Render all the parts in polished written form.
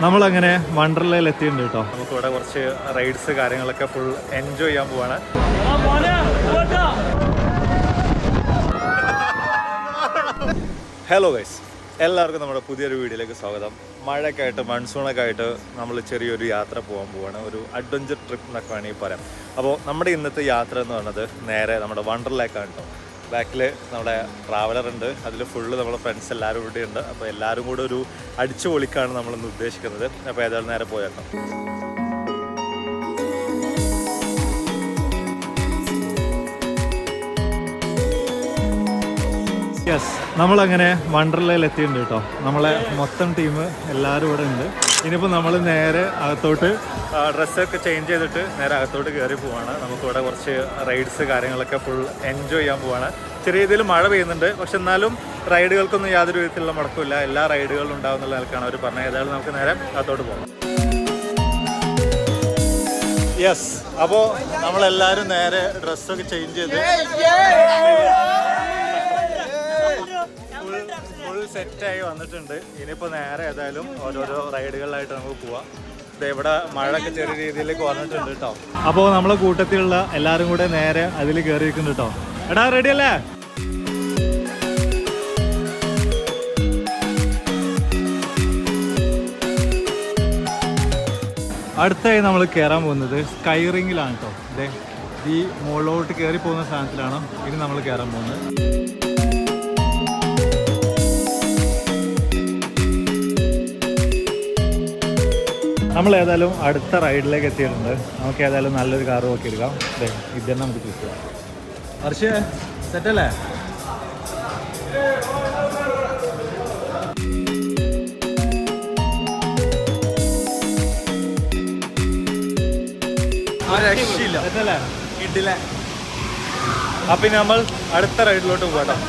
നമ്മളങ്ങനെ വണ്ടർലയിൽ എത്തിയിട്ടുണ്ട് കേട്ടോ. നമുക്കിവിടെ കുറച്ച് റൈഡ്സ് കാര്യങ്ങളൊക്കെ ഫുൾ എൻജോയ് ചെയ്യാൻ പോവാണ്. ഹലോ ഗൈസ്, എല്ലാവർക്കും നമ്മുടെ പുതിയൊരു വീഡിയോയിലേക്ക് സ്വാഗതം. മഴയൊക്കെ ആയിട്ട് മൺസൂണൊക്കെ ആയിട്ട് നമ്മൾ ചെറിയൊരു യാത്ര പോകാൻ പോവാണ്. ഒരു അഡ്വഞ്ചർ ട്രിപ്പ് എന്നൊക്കെ വേണമെങ്കിൽ പറയാം. അപ്പോൾ നമ്മുടെ ഇന്നത്തെ യാത്ര എന്ന് പറയുന്നത് നേരെ നമ്മുടെ വണ്ടർലേക്കാണ് കേട്ടോ. ബാക്കിൽ നമ്മുടെ ട്രാവലർ ഉണ്ട്, അതിൽ ഫുള്ള് നമ്മുടെ ഫ്രണ്ട്സ് എല്ലാവരും ഇവിടെ ഉണ്ട്. അപ്പോൾ എല്ലാവരും കൂടെ ഒരു അടിച്ചു പൊളിക്കാണ് നമ്മളിന്ന് ഉദ്ദേശിക്കുന്നത്. അപ്പോൾ ഏതായാലും നേരെ പോയേക്കാം. യെസ്, നമ്മളങ്ങനെ വണ്ടർലയിൽ എത്തിയിട്ടുണ്ട് കേട്ടോ. നമ്മളെ മൊത്തം ടീം എല്ലാവരും ഇവിടെ ഉണ്ട്. ഇനിയിപ്പോൾ നമ്മൾ നേരെ അകത്തോട്ട് ഡ്രസ്സൊക്കെ ചേഞ്ച് ചെയ്തിട്ട് നേരെ അകത്തോട്ട് കയറി പോവാണ്. നമുക്കിവിടെ കുറച്ച് റൈഡ്സ് കാര്യങ്ങളൊക്കെ ഫുൾ എൻജോയ് ചെയ്യാൻ പോവാണ്. ചെറിയ രീതിയിൽ മഴ പെയ്യുന്നുണ്ട്, പക്ഷെ എന്നാലും റൈഡുകൾക്കൊന്നും യാതൊരു വിധത്തിലുള്ള മുടക്കമില്ല. എല്ലാ റൈഡുകളും ഉണ്ടാവുന്നുള്ള നിലക്കാണ് അവർ പറഞ്ഞത്. ഏതായാലും നമുക്ക് നേരെ അകത്തോട്ട് പോകാം. യെസ്, അപ്പോൾ നമ്മളെല്ലാവരും നേരെ ഡ്രസ്സൊക്കെ ചേഞ്ച് ചെയ്ത് ഫുൾ സെറ്റായി വന്നിട്ടുണ്ട്. ഇനിയിപ്പോൾ നേരെ ഏതായാലും ഓരോരോ റൈഡുകളിലായിട്ട് നമുക്ക് പോവാം. ഇവിടെ മഴയൊക്കെ ചെറിയ രീതിയിലേക്ക് വന്നിട്ടുണ്ട് കേട്ടോ. അപ്പോൾ നമ്മളെ കൂട്ടത്തിലുള്ള എല്ലാവരും കൂടെ നേരെ അതിൽ കയറിയിരിക്കുന്നുണ്ട് കേട്ടോ. എടാ, റെഡി അല്ലേ? അടുത്തായി നമ്മൾ കയറാൻ പോകുന്നത് സ്കൈ റിങ്ങിലാണ് കേട്ടോ. അതെ, ഈ മുകളിലോട്ട് കയറി പോകുന്ന സ്ഥാനത്തിലാണ് ഇനി നമ്മൾ കയറാൻ പോകുന്നത്. നമ്മൾ ഏതായാലും അടുത്ത റൈഡിലേക്ക് എത്തിയിട്ടുണ്ട്. നമുക്ക് ഏതായാലും നല്ലൊരു കാർ നോക്കി എടുക്കാം. അതെ, ഇത് തന്നെ നമുക്ക് ചൂസ് ചെയ്യാം. ഹർഷേ, സെറ്റല്ലേ? സെറ്റല്ലേ? ഇട്ടില്ല. അപ്പം നമ്മൾ അടുത്ത റൈഡിലോട്ട് പോകാം.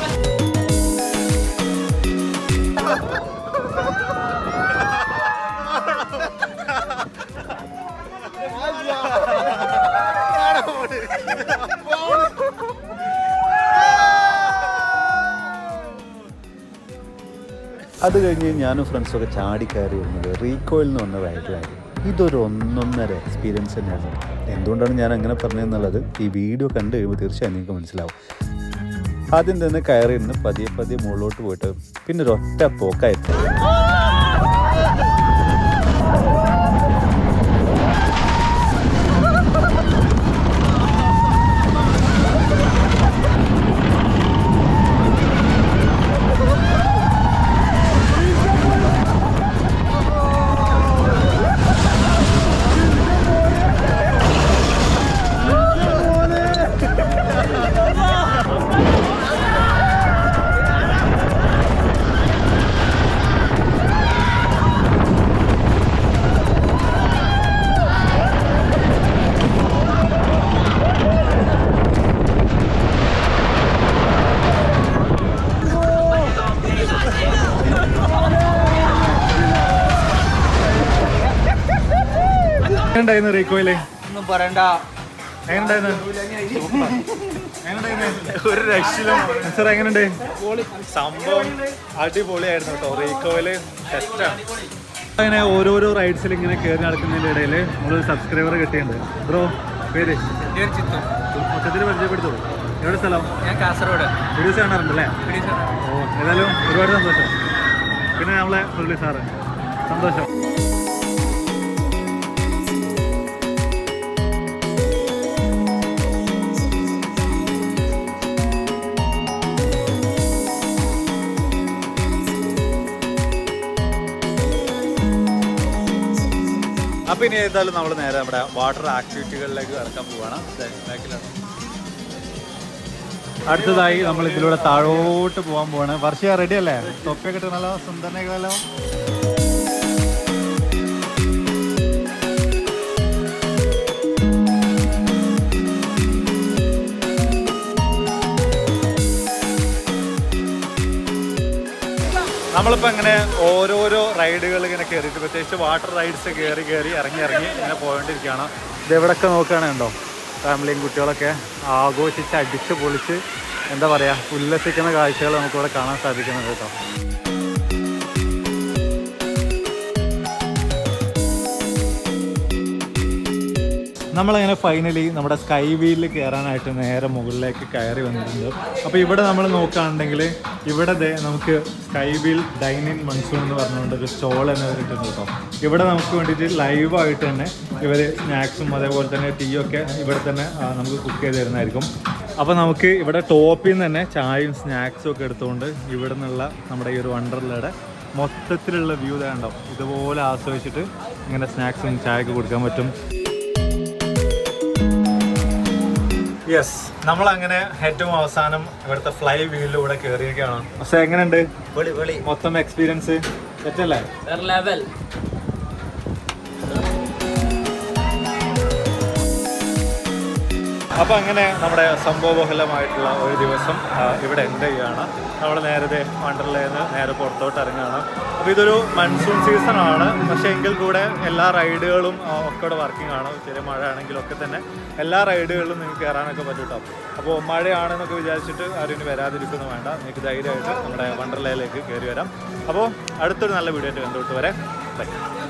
അത് കഴിഞ്ഞ് ഞാനും ഫ്രണ്ട്സൊക്കെ ചാടിക്കയറി വരുന്നത് റീകോയിൽ എന്ന് പറഞ്ഞ റൈഡിലായിരുന്നു. ഇതൊരു ഒന്നൊന്നര എക്സ്പീരിയൻസ് തന്നെയാണ്. എന്തുകൊണ്ടാണ് ഞാൻ അങ്ങനെ പറഞ്ഞതെന്നുള്ളത് ഈ വീഡിയോ കണ്ടു കഴിയുമ്പോൾ തീർച്ചയായും നിങ്ങൾക്ക് മനസ്സിലാവും. ആദ്യം തന്നെ കയറി ഇരുന്ന് പതിയെ പതിയെ മുകളിലോട്ട് പോയിട്ട് പിന്നെ ഒരൊറ്റ പോക്കായിരുന്നു. റീകോയില് ഒന്നും പറയണ്ട. ഒരു രക്ഷയിലും എങ്ങനെയുണ്ട് സംഭവം? അടിപൊളിയായിരുന്നു കേട്ടോ. റീകോയില് സെറ്റാണ്. അങ്ങനെ ഓരോരോ റൈഡ്സിൽ ഇങ്ങനെ കയറി നടക്കുന്നതിൻ്റെ ഇടയിൽ നമ്മളൊരു സബ്സ്ക്രൈബർ കിട്ടിയിട്ടുണ്ട്. ബ്രോ, പേര്? മൊത്തത്തിൽ പരിചയപ്പെടുത്തോളൂ. എവിടെ സ്ഥലം? ഞാൻ കാസർഗോഡ്. വീഡിയോസ് കാണാറുണ്ടല്ലേ? ഓ, ഏതായാലും ഒരുപാട് സന്തോഷം. പിന്നെ നമ്മളെ മുരളി സാറ്, സന്തോഷം. അപ്പം ഇനി ഏതായാലും നമ്മൾ നേരെ നമ്മുടെ വാട്ടർ ആക്ടിവിറ്റികളിലേക്ക് കിടക്കാൻ പോവുകയാണ്. അടുത്തതായി നമ്മൾ ഇതിലൂടെ താഴോട്ട് പോകാൻ പോവാണ്. വർഷ റെഡി അല്ലേ? തൊപ്പിയൊക്കെ ഇട്ടല്ലോ, സുന്ദരനല്ലോ. നമ്മളിപ്പോൾ ഇങ്ങനെ ഓരോരോ റൈഡുകൾ ഇങ്ങനെ കയറിയിട്ട്, പ്രത്യേകിച്ച് വാട്ടർ റൈഡ്സ് കയറി ഇറങ്ങി ഇങ്ങനെ പോയോണ്ടിരിക്കുകയാണ്. ഇതെവിടെയൊക്കെ നോക്കുകയാണെന്നുണ്ടോ, ഫാമിലിയും കുട്ടികളൊക്കെ ആഘോഷിച്ച് അടിച്ച് പൊളിച്ച് എന്താ പറയുക ഉല്ലസിക്കുന്ന കാഴ്ചകൾ നമുക്കിവിടെ കാണാൻ സാധിക്കുന്നുണ്ട് കേട്ടോ. നമ്മളങ്ങനെ ഫൈനലി നമ്മുടെ സ്കൈ വീലിൽ കയറാനായിട്ട് നേരെ മുകളിലേക്ക് കയറി വന്നിട്ടുണ്ട്. അപ്പോൾ ഇവിടെ നമ്മൾ നോക്കുകയാണെങ്കിൽ ഇവിടെ നമുക്ക് സ്കൈ വീൽ ഡൈനിങ് മൺസൂൺ എന്ന് പറഞ്ഞുകൊണ്ട് ഒരു സ്റ്റോൾ തന്നെ വരിട്ടുണ്ട് കേട്ടോ. ഇവിടെ നമുക്ക് വേണ്ടിയിട്ട് ലൈവായിട്ട് തന്നെ ഇവർ സ്നാക്സും അതേപോലെ തന്നെ ടീ ഒക്കെ ഇവിടെ തന്നെ നമുക്ക് കുക്ക് ചെയ്ത് തരുന്നതായിരിക്കും. അപ്പോൾ നമുക്ക് ഇവിടെ ടോപ്പിൽ നിന്ന് തന്നെ ചായയും സ്നാക്സും ഒക്കെ എടുത്തുകൊണ്ട് ഇവിടെ നിന്നുള്ള നമ്മുടെ ഈ ഒരു വണ്ടർലയുടെ മൊത്തത്തിലുള്ള വ്യൂ ഉണ്ടാവും. ഇതുപോലെ ആസ്വദിച്ചിട്ട് ഇങ്ങനെ സ്നാക്സും ചായയൊക്കെ കൊടുക്കാൻ പറ്റും. യെസ്, നമ്മളങ്ങനെ ഏറ്റവും അവസാനം ഇവിടുത്തെ ഫ്ലൈ വീലിലൂടെ കയറിയൊക്കെയാണ്. പക്ഷെ എങ്ങനെയുണ്ട് മൊത്തം എക്സ്പീരിയൻസ്? സെറ്റല്ലേ? അപ്പോൾ അങ്ങനെ നമ്മുടെ സംഭവബഹുലമായിട്ടുള്ള ഒരു ദിവസം ഇവിടെ എൻഡ് ചെയ്യുകയാണ്. നമ്മൾ നേരത്തെ വണ്ടർലയിൽ നിന്ന് നേരെ പുറത്തോട്ട് ഇറങ്ങുകയാണ്. അപ്പോൾ ഇതൊരു മൺസൂൺ സീസണാണ്, പക്ഷേ എങ്കിൽ കൂടെ എല്ലാ റൈഡുകളും ഒക്കെ ഇവിടെ വർക്കിംഗ് ആണ്. ചെറിയ മഴ ആണെങ്കിലൊക്കെ തന്നെ എല്ലാ റൈഡുകളിലും നിങ്ങൾക്ക് കയറാനൊക്കെ പറ്റും കേട്ടോ. അപ്പോൾ മഴയാണെന്നൊക്കെ വിചാരിച്ചിട്ട് ആരും ഇനി വരാതിരിക്കുന്നു വേണ്ട, നിങ്ങൾക്ക് ധൈര്യമായിട്ട് നമ്മുടെ വണ്ടർലയിലേക്ക് കയറി വരാം. അപ്പോൾ അടുത്തൊരു നല്ല വീഡിയോ ആയിട്ട് കണ്ടുവിട്ട് വരെ ബൈ.